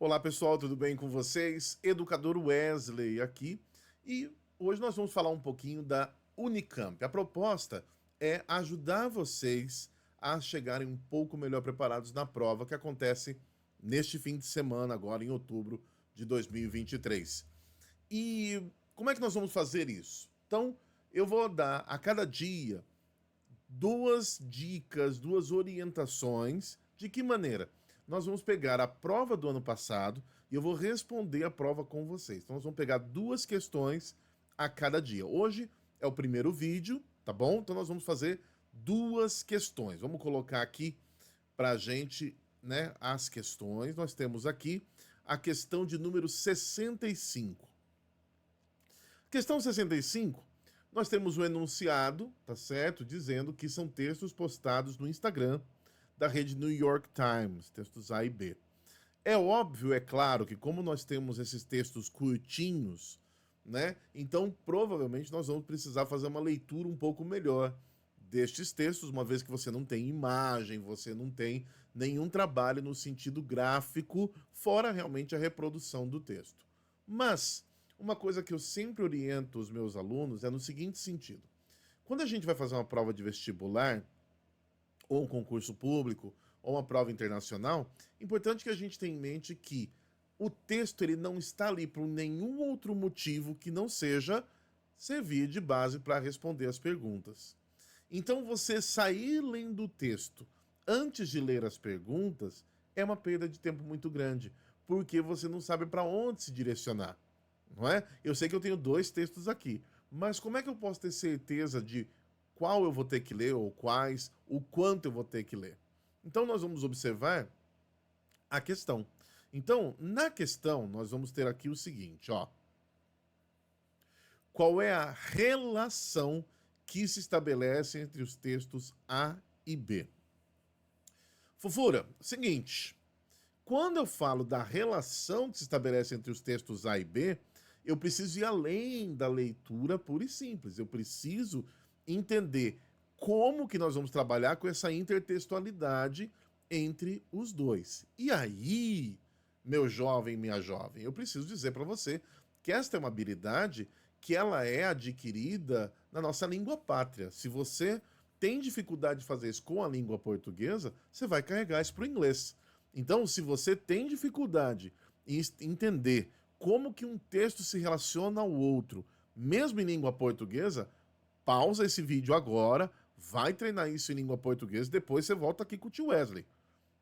Olá pessoal, tudo bem com vocês? Educador Wesley aqui e hoje nós vamos falar um pouquinho da Unicamp. A proposta é ajudar vocês a chegarem um pouco melhor preparados na prova que acontece neste fim de semana, agora em outubro de 2023. E como é que nós vamos fazer isso? Então, eu vou dar a cada dia duas dicas, duas orientações. De que maneira? Nós vamos pegar a prova do ano passado e eu vou responder a prova com vocês. Então, nós vamos pegar duas questões a cada dia. Hoje é o primeiro vídeo, tá bom? Então, nós vamos fazer duas questões. Vamos colocar aqui para a gente, né, as questões. Nós temos aqui a questão de número 65. Questão 65, nós temos o enunciado, tá certo? Dizendo que são textos postados no Instagram da rede New York Times, textos A e B. É óbvio, é claro, que como nós temos esses textos curtinhos, né? Então, provavelmente, nós vamos precisar fazer uma leitura um pouco melhor destes textos, uma vez que você não tem imagem, você não tem nenhum trabalho no sentido gráfico, fora realmente a reprodução do texto. Mas, uma coisa que eu sempre oriento os meus alunos é no seguinte sentido. Quando a gente vai fazer uma prova de vestibular, ou um concurso público, ou uma prova internacional, é importante que a gente tenha em mente que o texto ele não está ali por nenhum outro motivo que não seja servir de base para responder as perguntas. Então, você sair lendo o texto antes de ler as perguntas é uma perda de tempo muito grande, porque você não sabe para onde se direcionar, não é? Eu sei que eu tenho dois textos aqui, mas como é que eu posso ter certeza de qual eu vou ter que ler, ou quais, o quanto eu vou ter que ler? Então, nós vamos observar a questão. Então, na questão, nós vamos ter aqui o seguinte, ó. Qual é a relação que se estabelece entre os textos A e B? Fofura, seguinte, quando eu falo da relação que se estabelece entre os textos A e B, eu preciso ir além da leitura pura e simples. Eu preciso entender como que nós vamos trabalhar com essa intertextualidade entre os dois. E aí, meu jovem, minha jovem, eu preciso dizer para você que esta é uma habilidade que ela é adquirida na nossa língua pátria. Se você tem dificuldade de fazer isso com a língua portuguesa, você vai carregar isso para o inglês. Então, se você tem dificuldade em entender como que um texto se relaciona ao outro, mesmo em língua portuguesa, pausa esse vídeo agora, vai treinar isso em língua portuguesa, depois você volta aqui com o tio Wesley,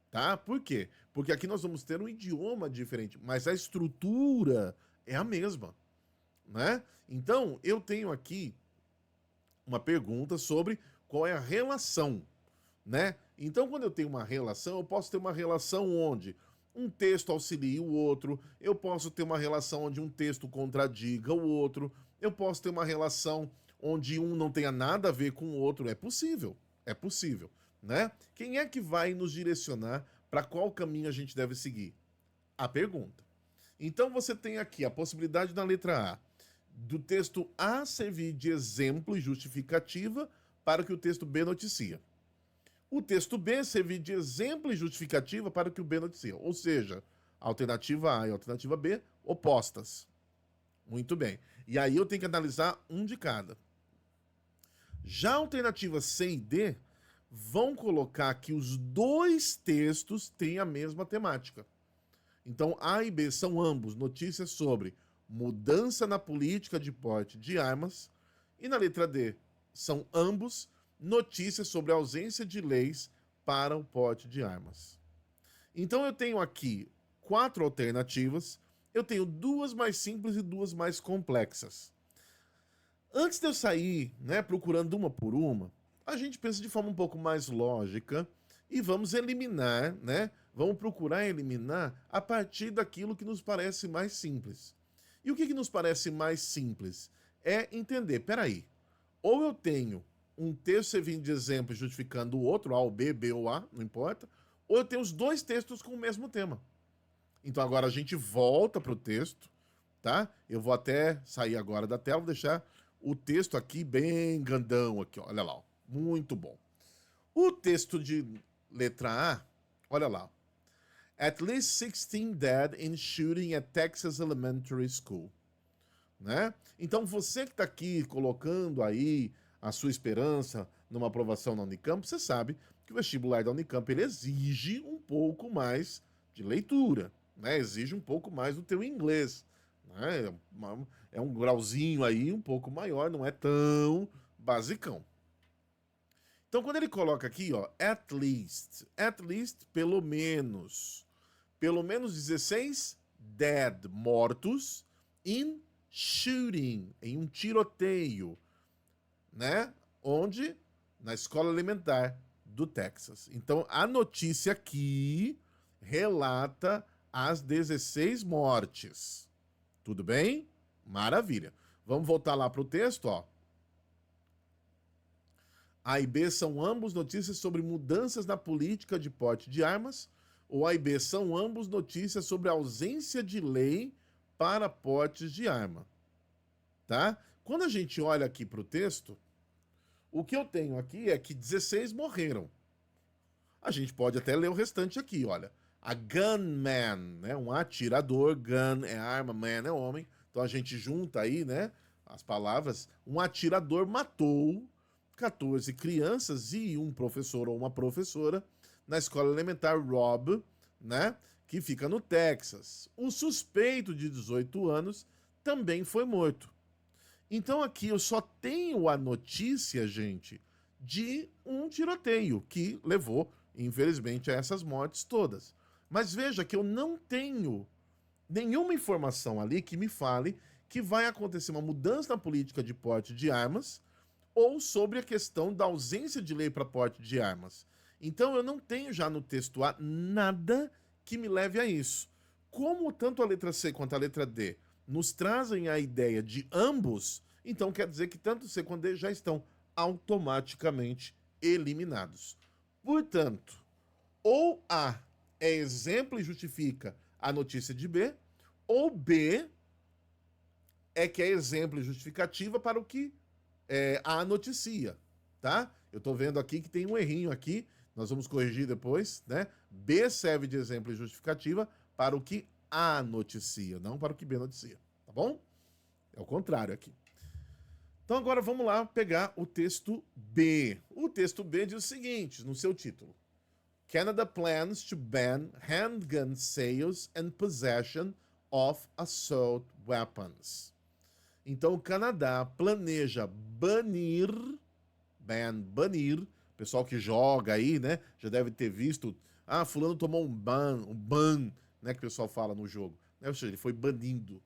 tá? Por quê? Porque aqui nós vamos ter um idioma diferente, mas a estrutura é a mesma, né? Então, eu tenho aqui uma pergunta sobre qual é a relação, né? Então, quando eu tenho uma relação, eu posso ter uma relação onde um texto auxilia o outro, eu posso ter uma relação onde um texto contradiga o outro, eu posso ter uma relação onde um não tenha nada a ver com o outro. É possível, né? Quem é que vai nos direcionar para qual caminho a gente deve seguir? A pergunta. Então, você tem aqui a possibilidade na letra A do texto A servir de exemplo e justificativa para o que o texto B noticia. O texto B servir de exemplo e justificativa para o que o B noticia. Ou seja, a alternativa A e a alternativa B opostas. Muito bem. E aí eu tenho que analisar um de cada. Já a alternativa C e D vão colocar que os dois textos têm a mesma temática. Então, A e B são ambos notícias sobre mudança na política de porte de armas. E na letra D, são ambos notícias sobre a ausência de leis para o porte de armas. Então, eu tenho aqui quatro alternativas. Eu tenho duas mais simples e duas mais complexas. Antes de eu sair, né, procurando uma por uma, a gente pensa de forma um pouco mais lógica e vamos eliminar, né? Vamos procurar eliminar a partir daquilo que nos parece mais simples. E o que nos parece mais simples? É entender, peraí, ou eu tenho um texto servindo de exemplo justificando o outro, A ou B, B ou A, não importa, ou eu tenho os dois textos com o mesmo tema. Então agora a gente volta para o texto, tá? Eu vou até sair agora da tela, vou deixar o texto aqui bem grandão aqui, ó. Olha lá, ó. Muito bom. O texto de letra A, olha lá, At least 16 dead in shooting at Texas Elementary School. Né? Então você que está aqui colocando aí a sua esperança numa aprovação na Unicamp, você sabe que o vestibular da Unicamp ele exige um pouco mais de leitura, né? Exige um pouco mais do teu inglês, né? É um grauzinho aí um pouco maior, não é tão basicão. Então quando ele coloca aqui, ó, at least pelo menos 16 dead, mortos, in shooting, em um tiroteio, né? Onde? Na escola elementar do Texas. Então, a notícia aqui relata as 16 mortes. Tudo bem? Maravilha. Vamos voltar lá para o texto, ó. A e B são ambos notícias sobre mudanças na política de porte de armas, ou A e B são ambos notícias sobre a ausência de lei para portes de arma, tá? Quando a gente olha aqui para o texto, o que eu tenho aqui é que 16 morreram. A gente pode até ler o restante aqui, olha. A gunman, né? Um atirador, gun é arma, man é homem. Então a gente junta aí, né? As palavras. Um atirador matou 14 crianças e um professor ou uma professora na escola elementar Robb, né? Que fica no Texas. O suspeito de 18 anos também foi morto. Então aqui eu só tenho a notícia, gente, de um tiroteio que levou, infelizmente, a essas mortes todas. Mas veja que eu não tenho nenhuma informação ali que me fale que vai acontecer uma mudança na política de porte de armas ou sobre a questão da ausência de lei para porte de armas. Então eu não tenho já no texto A nada que me leve a isso. Como tanto a letra C quanto a letra D nos trazem a ideia de ambos, então quer dizer que tanto C quanto D já estão automaticamente eliminados. Portanto, ou A é exemplo e justifica a notícia de B, ou B é que é exemplo e justificativa para o que A noticia, tá? Eu estou vendo aqui que tem um errinho aqui, nós vamos corrigir depois, né? B serve de exemplo e justificativa para o que A noticia, não para o que B noticia, tá bom? É o contrário aqui. Então agora vamos lá pegar o texto B. O texto B diz o seguinte, no seu título. Canada plans to ban handgun sales and possession of assault weapons. Então o Canadá planeja banir, pessoal que joga aí, né, já deve ter visto, fulano tomou um ban, né, que o pessoal fala no jogo, né, ou seja, ele foi banido.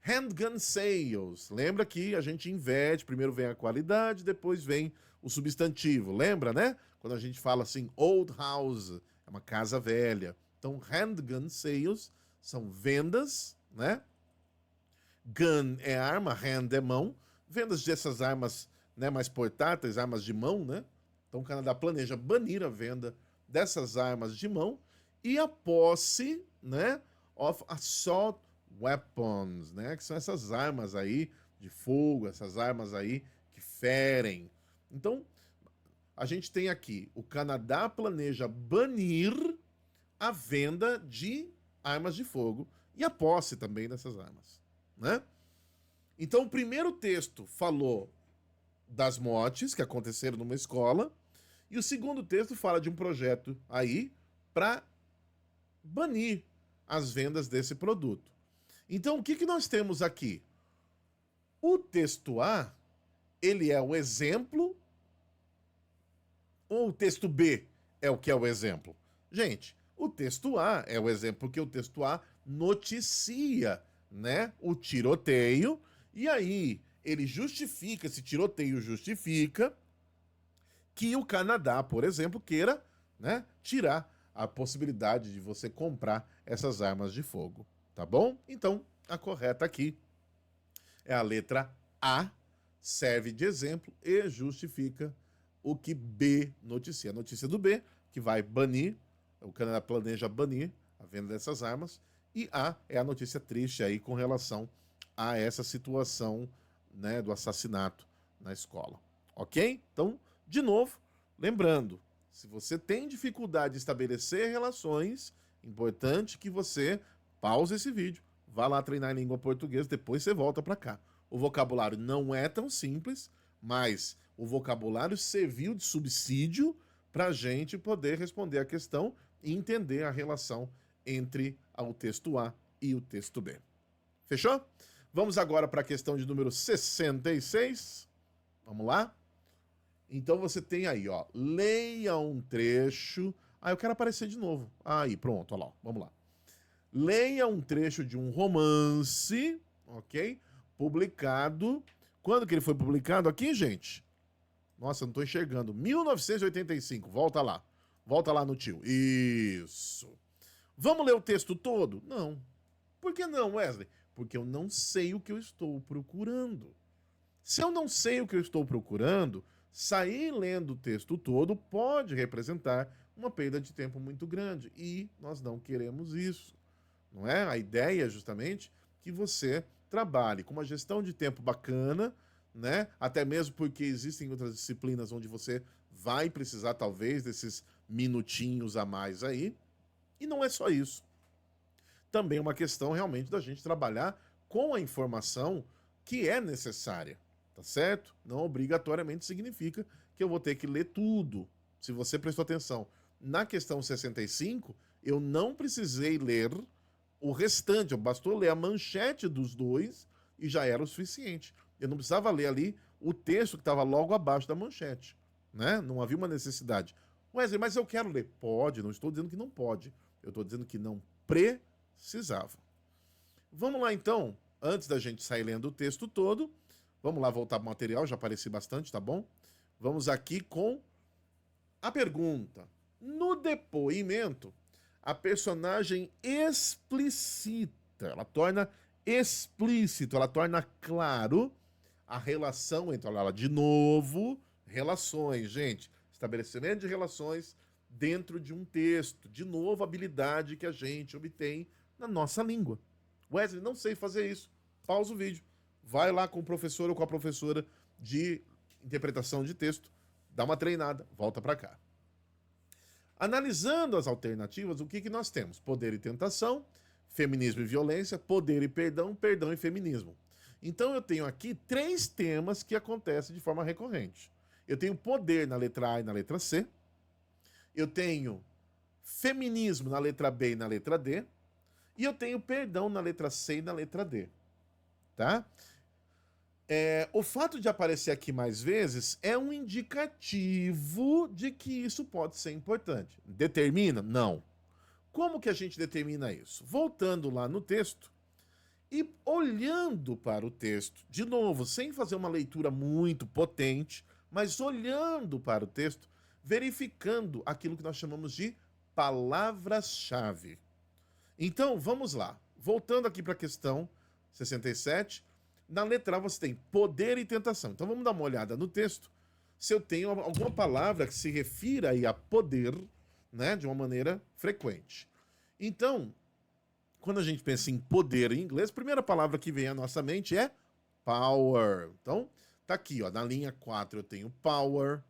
Handgun sales, lembra que a gente inverte, primeiro vem a qualidade, depois vem o substantivo, lembra, né? Quando a gente fala assim, old house, é uma casa velha. Então, handgun sales são vendas, né? Gun é arma, hand é mão, vendas dessas armas, né, mais portáteis, armas de mão, né? Então, o Canadá planeja banir a venda dessas armas de mão e a posse, né, of assault weapons, né? Que são essas armas aí de fogo, essas armas aí que ferem. Então, a gente tem aqui, o Canadá planeja banir a venda de armas de fogo e a posse também dessas armas, né? Então, o primeiro texto falou das mortes que aconteceram numa escola e o segundo texto fala de um projeto aí para banir as vendas desse produto. Então, o que nós temos aqui? O texto A, ele é o exemplo, ou o texto B é o que é o exemplo? Gente, o texto A é o exemplo, porque o texto A noticia, né, o tiroteio, e aí ele justifica, esse tiroteio justifica que o Canadá, por exemplo, queira, né, tirar a possibilidade de você comprar essas armas de fogo. Tá bom? Então, a correta aqui é a letra A, serve de exemplo e justifica o que B noticia. A notícia do B, que vai banir, o Canadá planeja banir a venda dessas armas, e A é a notícia triste aí com relação a essa situação, né, do assassinato na escola. Ok? Então, de novo, lembrando, se você tem dificuldade de estabelecer relações, Importante que você pause esse vídeo, vá lá treinar língua portuguesa, depois você volta para cá. O vocabulário não é tão simples, mas o vocabulário serviu de subsídio para a gente poder responder a questão e entender a relação entre o texto A e o texto B. Fechou? Vamos agora para a questão de número 66. Vamos lá? Então você tem aí, ó, leia um trecho. Ah, eu quero aparecer de novo. Aí, pronto, olha lá, vamos lá. Leia um trecho de um romance, ok? Publicado. Quando que ele foi publicado aqui, gente? Nossa, eu não tô enxergando. 1985, volta lá. Volta lá no tio. Isso. Vamos ler o texto todo? Não. Por que não, Wesley? Porque eu não sei o que eu estou procurando. Se eu não sei o que eu estou procurando, sair lendo o texto todo pode representar uma perda de tempo muito grande. E nós não queremos isso. Não é? A ideia é justamente que você trabalhe com uma gestão de tempo bacana, né? Até mesmo porque existem outras disciplinas onde você vai precisar, talvez, desses minutinhos a mais aí. E não é só isso. Também é uma questão realmente da gente trabalhar com a informação que é necessária, tá certo? Não obrigatoriamente significa que eu vou ter que ler tudo. Se você prestou atenção na questão 65, eu não precisei ler o restante, bastou ler a manchete dos dois e já era o suficiente. Eu não precisava ler ali o texto que estava logo abaixo da manchete, né? Não havia uma necessidade. Wesley, mas eu quero ler. Pode, não estou dizendo que não pode. Eu estou dizendo que não precisava. Vamos lá então, antes da gente sair lendo o texto todo, vamos lá voltar para o material, já apareci bastante, tá bom? Vamos aqui com a pergunta. No depoimento, a personagem explicita, ela torna explícito, ela torna claro a relação entre ela, de novo, relações, gente, estabelecimento de relações dentro de um texto, de novo, habilidade que a gente obtém na nossa língua. Wesley, não sei fazer isso. Pausa o vídeo, vai lá com o professor ou com a professora de interpretação de texto, dá uma treinada, volta para cá. Analisando as alternativas, o que nós temos? Poder e tentação, feminismo e violência, poder e perdão, perdão e feminismo. Então eu tenho aqui 3 temas que acontecem de forma recorrente. Eu tenho poder na letra A e na letra C. Eu tenho feminismo na letra B e na letra D. E eu tenho perdão na letra C e na letra D. Tá? O fato de aparecer aqui mais vezes é um indicativo de que isso pode ser importante. Determina? Não. Como que a gente determina isso? Voltando lá no texto e olhando para o texto, de novo, sem fazer uma leitura muito potente, mas olhando para o texto, verificando aquilo que nós chamamos de palavras-chave. Então, vamos lá. Voltando aqui para a questão 67, na letra A você tem poder e tentação. Então vamos dar uma olhada no texto. Se eu tenho alguma palavra que se refira aí a poder, né, de uma maneira frequente. Então, quando a gente pensa em poder em inglês, a primeira palavra que vem à nossa mente é power. Então, tá aqui, ó, na linha 4 eu tenho power,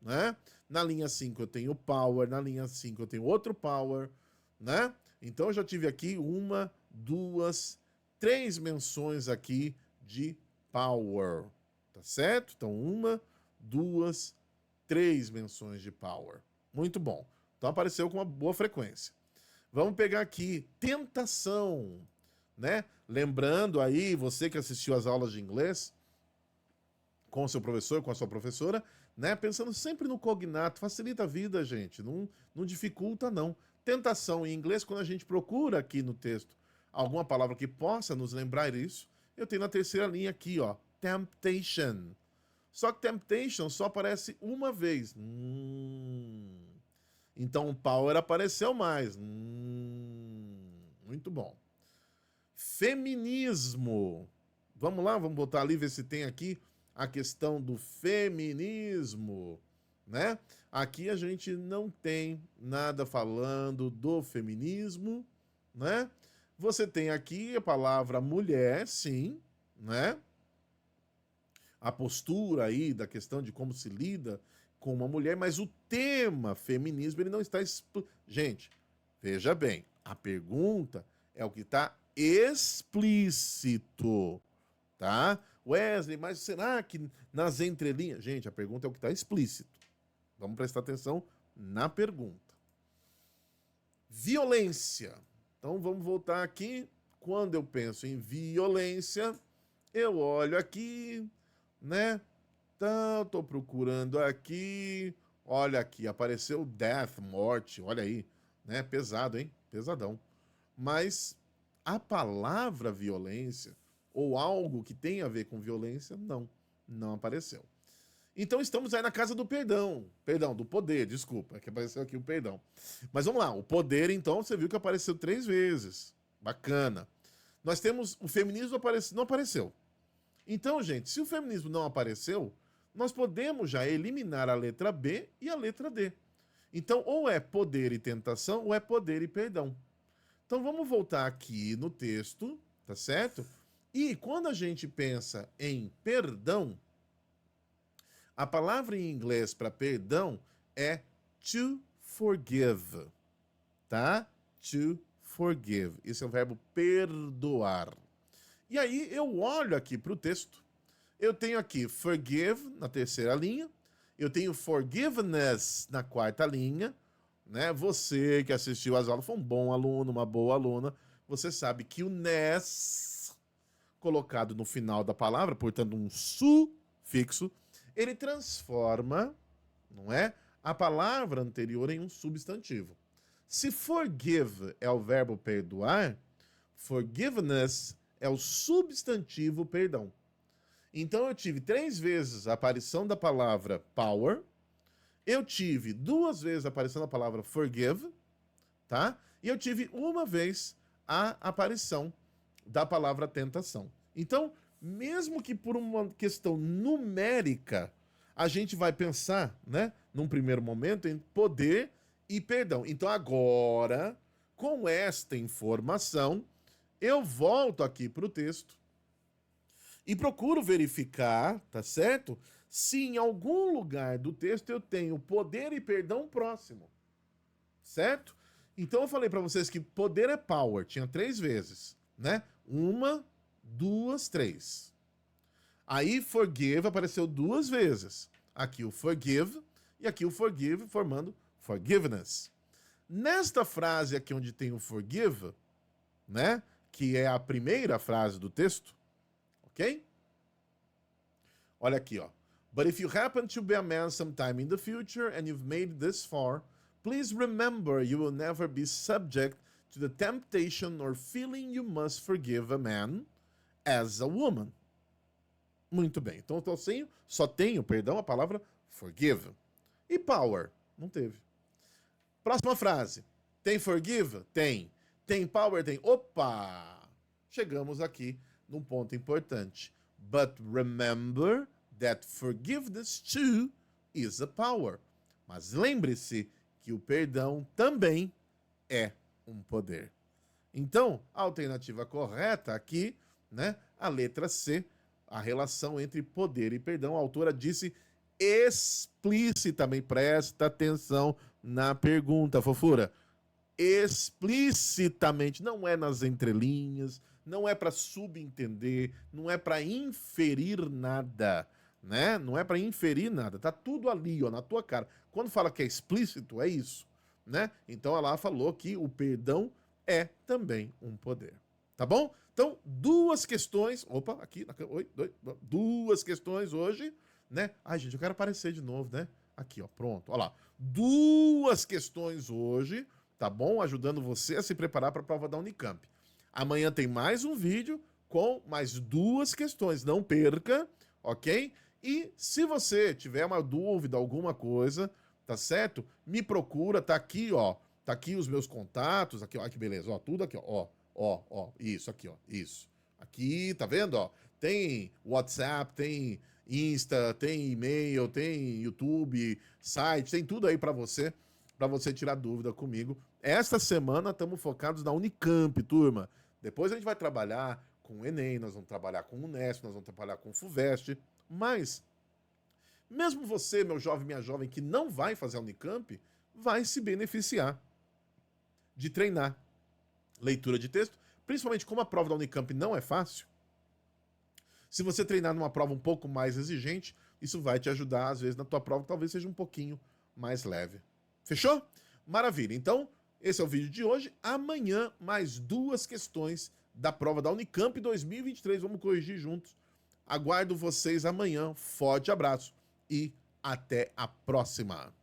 né? Na linha 5 eu tenho power, na linha 5 eu tenho outro power, né? Então eu já tive aqui 1, 2, 3 menções aqui de power, tá certo? Então 1, 2, 3 menções de power. Muito bom. Então apareceu com uma boa frequência. Vamos pegar aqui tentação, né? Lembrando aí, você que assistiu às aulas de inglês com o seu professor, com a sua professora, né? Pensando sempre no cognato, facilita a vida, gente, não dificulta não. Tentação em inglês, quando a gente procura aqui no texto alguma palavra que possa nos lembrar isso, eu tenho na terceira linha aqui, ó, temptation. Só que temptation só aparece uma vez. Então o power apareceu mais. Muito bom. Feminismo. Vamos lá, vamos botar ali, ver se tem aqui a questão do feminismo, né? Aqui a gente não tem nada falando do feminismo, né? Você tem aqui a palavra mulher, sim, né? A postura aí da questão de como se lida com uma mulher, mas o tema feminismo, ele não está... Gente, veja bem, A pergunta é o que está explícito, tá? Wesley, mas será que nas entrelinhas... Gente, a pergunta é o que está explícito. Vamos prestar atenção na pergunta. Violência. Então, vamos voltar aqui. Quando eu penso em violência, eu olho aqui, né? Então, tô procurando aqui. Olha aqui, apareceu death, morte. Olha aí, né? Pesado, hein? Pesadão. Mas a palavra violência ou algo que tem a ver com violência, não apareceu. Então estamos aí na casa do perdão, do poder, desculpa, é que apareceu aqui o perdão. Mas vamos lá, o poder então, você viu que apareceu 3 vezes, bacana. Nós temos, o feminismo não apareceu. Então, gente, se o feminismo não apareceu, nós podemos já eliminar a letra B e a letra D. Então, ou é poder e tentação, ou é poder e perdão. Então vamos voltar aqui no texto, tá certo? E quando a gente pensa em perdão, a palavra em inglês para perdão é to forgive, tá? To forgive. Esse é o verbo perdoar. E aí eu olho aqui para o texto, eu tenho aqui forgive na terceira linha, eu tenho forgiveness na quarta linha, né? Você que assistiu às aulas foi um bom aluno, uma boa aluna, você sabe que o ness, colocado no final da palavra, portanto um sufixo, ele transforma, não é, a palavra anterior em um substantivo. Se forgive é o verbo perdoar, forgiveness é o substantivo perdão. Então eu tive 3 vezes a aparição da palavra power, eu tive 2 vezes a aparição da palavra forgive, tá? E eu tive 1 vez a aparição da palavra tentação. Então, mesmo que por uma questão numérica, a gente vai pensar, né, num primeiro momento, em poder e perdão. Então, agora, com esta informação, eu volto aqui para o texto e procuro verificar, tá certo? Se em algum lugar do texto eu tenho poder e perdão próximo, certo? Então eu falei para vocês que poder é power, tinha 3 vezes, né? 1, 2, 3. Aí forgive apareceu 2 vezes. Aqui o forgive e aqui o forgive formando forgiveness. Nesta frase aqui onde tem o forgive, né? Que é a primeira frase do texto, ok? Olha aqui, ó. But if you happen to be a man sometime in the future and you've made this far, please remember you will never be subject to the temptation or feeling you must forgive a man as a woman. Muito bem. Então só tenho, perdão, a palavra forgive. E power? Não teve. Próxima frase. Tem forgive? Tem. Tem power? Tem. Opa! Chegamos aqui num ponto importante. But remember that forgiveness too is a power. Mas lembre-se que o perdão também é um poder. Então, a alternativa correta aqui, né? A letra C, a relação entre poder e perdão. A autora disse explicitamente, presta atenção na pergunta, fofura. Explicitamente, não é nas entrelinhas, não é para subentender, não é para inferir nada, né? Não é para inferir nada, tá tudo ali, ó, na tua cara. Quando fala que é explícito, é isso, né? Então ela falou que o perdão é também um poder, tá bom? Então, 2 questões, opa, aqui, 2 questões hoje, né? Ai, gente, eu quero aparecer de novo, né? Aqui, ó, pronto, ó lá. 2 questões hoje, tá bom? Ajudando você a se preparar para a prova da Unicamp. Amanhã tem mais um vídeo com mais 2 questões, não perca, ok? E se você tiver uma dúvida, alguma coisa, tá certo? Me procura, tá aqui, ó. Tá aqui os meus contatos, aqui, ó, que beleza, ó, tudo aqui, ó, isso aqui, ó, isso. Aqui, tá vendo, ó? Tem WhatsApp, tem Insta, tem e-mail, tem YouTube, site, tem tudo aí para você tirar dúvida comigo. Esta semana estamos focados na Unicamp, turma. Depois a gente vai trabalhar com o Enem, nós vamos trabalhar com o Unesp, nós vamos trabalhar com o FUVEST, mas mesmo você, meu jovem, minha jovem, que não vai fazer a Unicamp, vai se beneficiar de treinar, leitura de texto, principalmente como a prova da Unicamp não é fácil. Se você treinar numa prova um pouco mais exigente, isso vai te ajudar, às vezes, na tua prova, que talvez seja um pouquinho mais leve. Fechou? Maravilha. Então, esse é o vídeo de hoje. Amanhã, mais 2 questões da prova da Unicamp 2023. Vamos corrigir juntos. Aguardo vocês amanhã. Forte abraço e até a próxima.